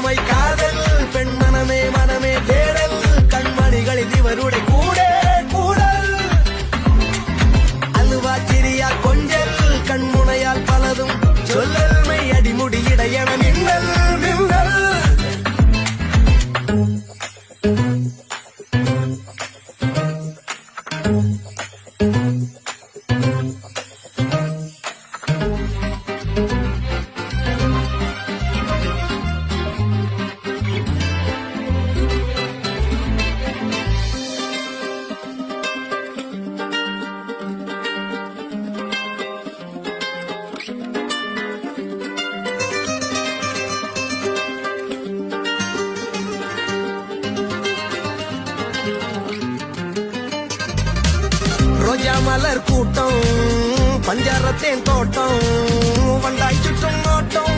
இளமை காதல் பெண் மனமே மனமே தேடல் கண்மணிகளில் இவருடைய கூட கூடல் அலுவா சிரியா கொஞ்சல் கண்முனையால் பலதும் சொல்லல்மை அடிமுடி இடையன மின்னல் மின்னல் ரோஜா மலர் கூட்டம் பஞ்சாரத்தேன் தோட்டம் வண்டாய் சுற்றும் நோட்டம்